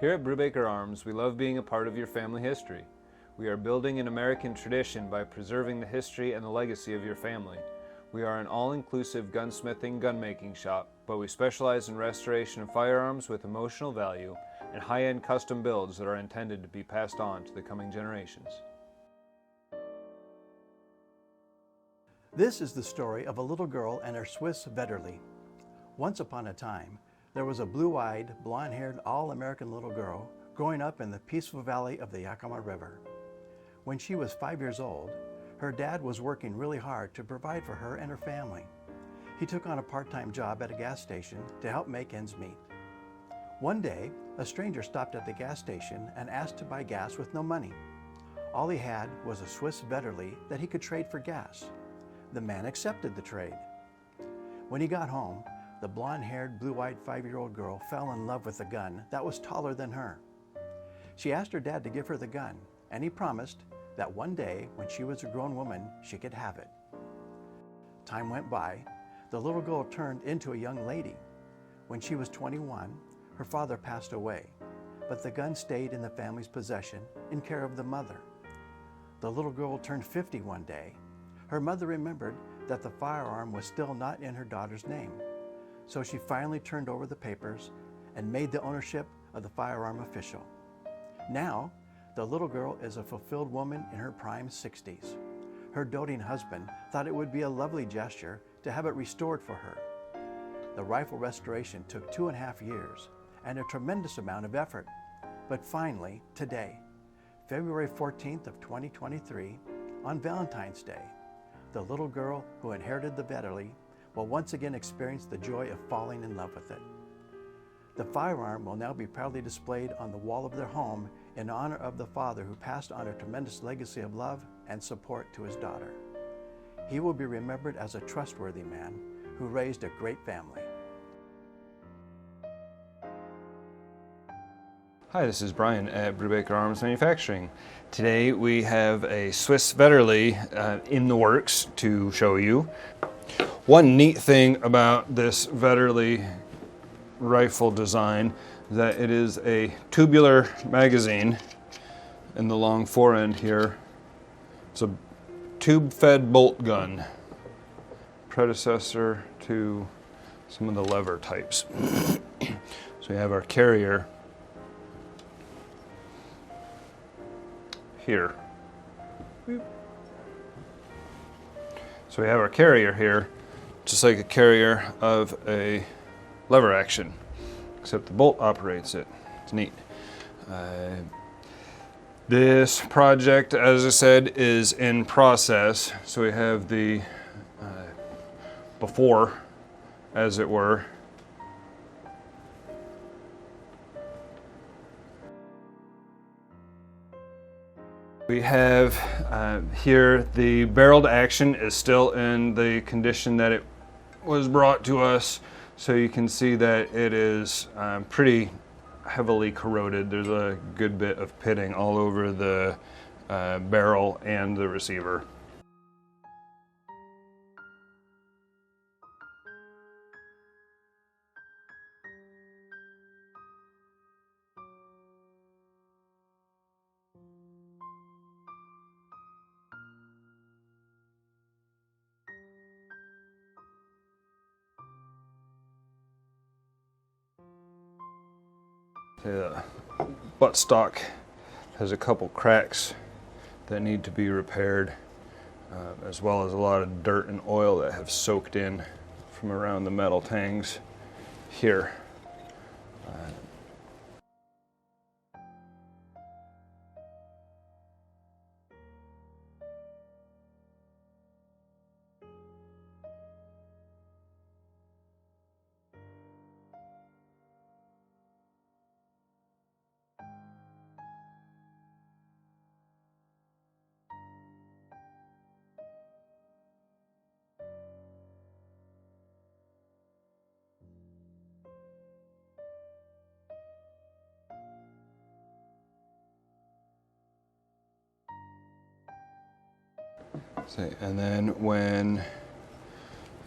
Here at Brubaker Arms, we love being a part of your family history. We are building an American tradition by preserving the history and the legacy of your family. We are an all-inclusive gunsmithing, gunmaking shop, but we specialize in restoration of firearms with emotional value and high-end custom builds that are intended to be passed on to the coming generations. This is the story of a little girl and her Swiss Vetterli. Once upon a time, there was a blue-eyed, blonde-haired, all-American little girl growing up in the peaceful valley of the Yakima River. When she was 5 years old, her dad was working really hard to provide for her and her family. He took on a part-time job at a gas station to help make ends meet. One day, a stranger stopped at the gas station and asked to buy gas with no money. All he had was a Swiss Vetterli that he could trade for gas. The man accepted the trade. When he got home, the blonde-haired, blue-eyed 5-year-old girl fell in love with a gun that was taller than her. She asked her dad to give her the gun, and he promised that one day, when she was a grown woman, she could have it. Time went by. The little girl turned into a young lady. When she was 21, her father passed away, but the gun stayed in the family's possession in care of the mother. The little girl turned 50 one day. Her mother remembered that the firearm was still not in her daughter's name, so she finally turned over the papers and made the ownership of the firearm official. Now, the little girl is a fulfilled woman in her prime 60s. Her doting husband thought it would be a lovely gesture to have it restored for her. The rifle restoration took 2.5 years and a tremendous amount of effort. But finally, today, February 14th of 2023, on Valentine's Day, the little girl who inherited the Vetterli will once again experience the joy of falling in love with it. The firearm will now be proudly displayed on the wall of their home in honor of the father who passed on a tremendous legacy of love and support to his daughter. He will be remembered as a trustworthy man who raised a great family. Hi, this is Brian at Brubaker Arms Manufacturing. Today we have a Swiss Vetterli in the works to show you. One neat thing about this Vetterli rifle design is that it is a tubular magazine in the long forend here. It's a tube-fed bolt gun, predecessor to some of the lever types. So we have our carrier here. So we have our carrier here, just like a carrier of a lever action, except the bolt operates it. It's neat. This project, as I said, is in process. So we have the before, as it were. We have here the barreled action is still in the condition that it was brought to us, so you can see that it is pretty heavily corroded. There's a good bit of pitting all over the barrel and the receiver. The buttstock has a couple cracks that need to be repaired, as well as a lot of dirt and oil that have soaked in from around the metal tangs here. And then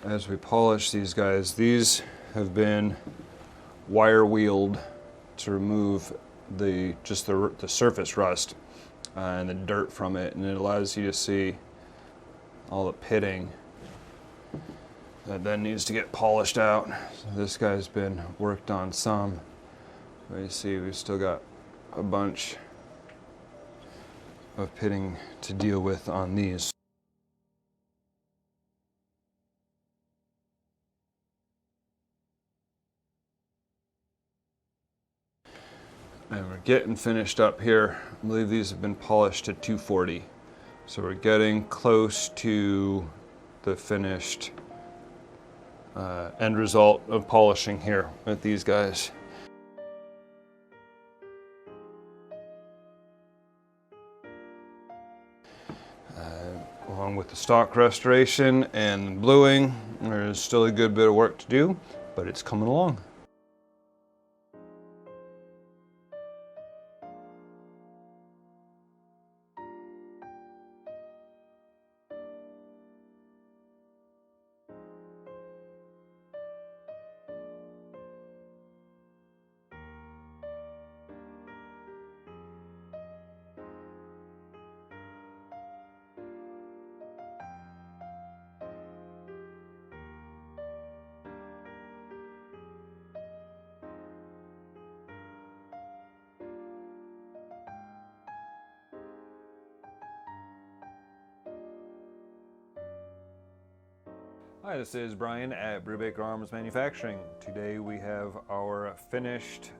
as we polish these guys, these have been wire wheeled to remove the surface rust and the dirt from it, and it allows you to see all the pitting that then needs to get polished out. So this guy's been worked on some. But you see we've still got a bunch of pitting to deal with on these. And we're getting finished up here. I believe these have been polished to 240. So we're getting close to the finished end result of polishing here with these guys. Along with the stock restoration and bluing, there's still a good bit of work to do, but it's coming along. Hi, this is Brian at Brubaker Arms Manufacturing. Today we have our finished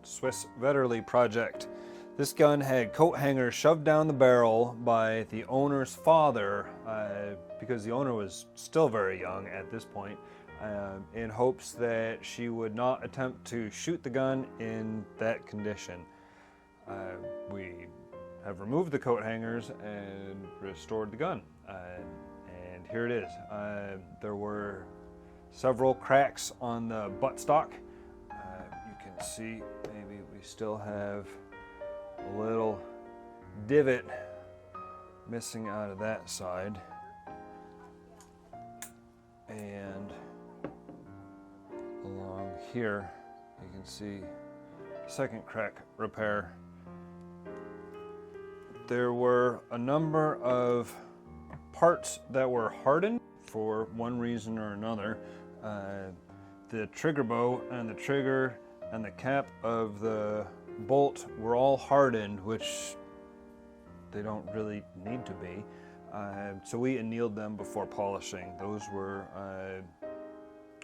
Swiss Vetterli project. This gun had coat hangers shoved down the barrel by the owner's father because the owner was still very young at this point, in hopes that she would not attempt to shoot the gun in that condition. We have removed the coat hangers and restored the gun. And here it is. There were several cracks on the buttstock. You can see maybe we still have a little divot missing out of that side. And along here you can see second crack repair. There were a number of parts that were hardened for one reason or another. The trigger bow and the trigger and the cap of the bolt were all hardened, which they don't really need to be. So we annealed them before polishing. Those were,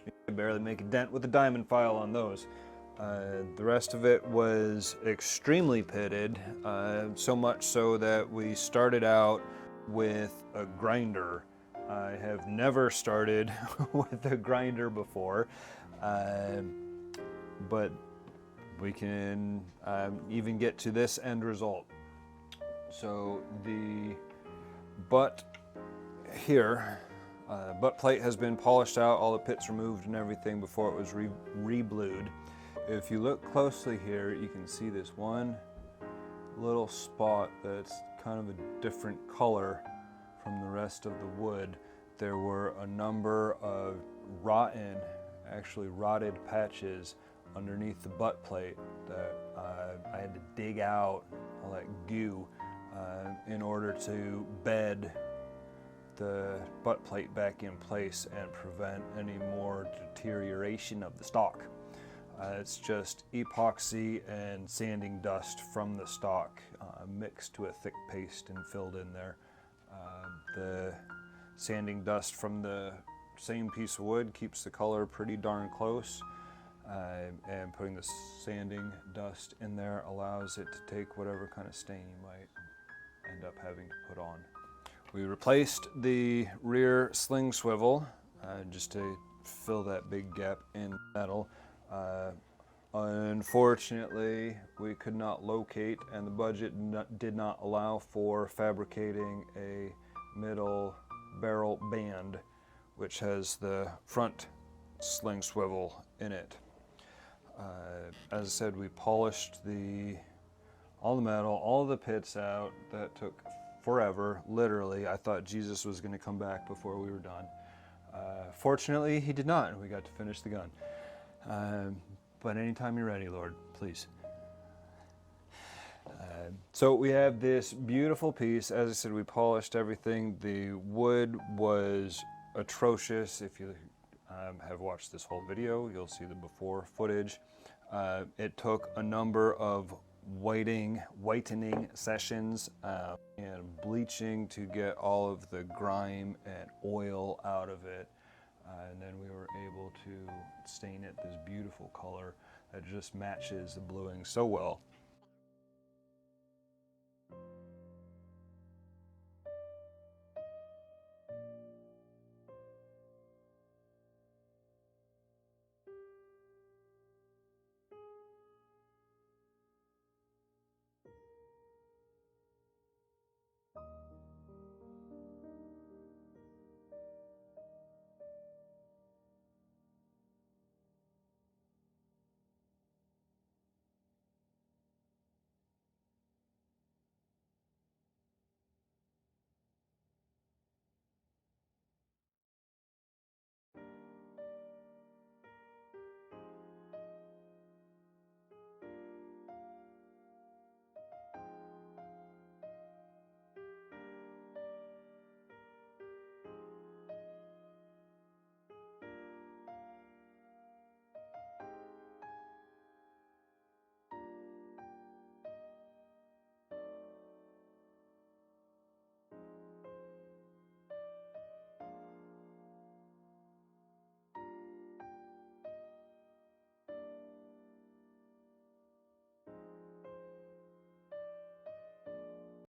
you could barely make a dent with a diamond file on those. The rest of it was extremely pitted, so much so that we started out with a grinder. I have never started with a grinder before, but we can even get to this end result. So the butt here, butt plate has been polished out, all the pits removed and everything before it was re-blued. If you look closely here, you can see this one little spot that's kind of a different color from the rest of the wood. There were a number of actually rotted patches underneath the butt plate that I had to dig out all that goo in order to bed the butt plate back in place and prevent any more deterioration of the stock. It's just epoxy and sanding dust from the stock mixed to a thick paste and filled in there. The sanding dust from the same piece of wood keeps the color pretty darn close, and putting the sanding dust in there allows it to take whatever kind of stain you might end up having to put on. We replaced the rear sling swivel just to fill that big gap in metal. Unfortunately, we could not locate, and the budget did not allow for fabricating a middle barrel band, which has the front sling swivel in it. As I said, we polished all the metal, all the pits out. That took forever, literally. I thought Jesus was going to come back before we were done. Fortunately, he did not, and we got to finish the gun. But anytime you're ready, Lord, please. So we have this beautiful piece. As I said, we polished everything. The wood was atrocious. If you have watched this whole video, you'll see the before footage. It took a number of whitening sessions and bleaching to get all of the grime and oil out of it. And then we were able to stain it this beautiful color that just matches the bluing so well.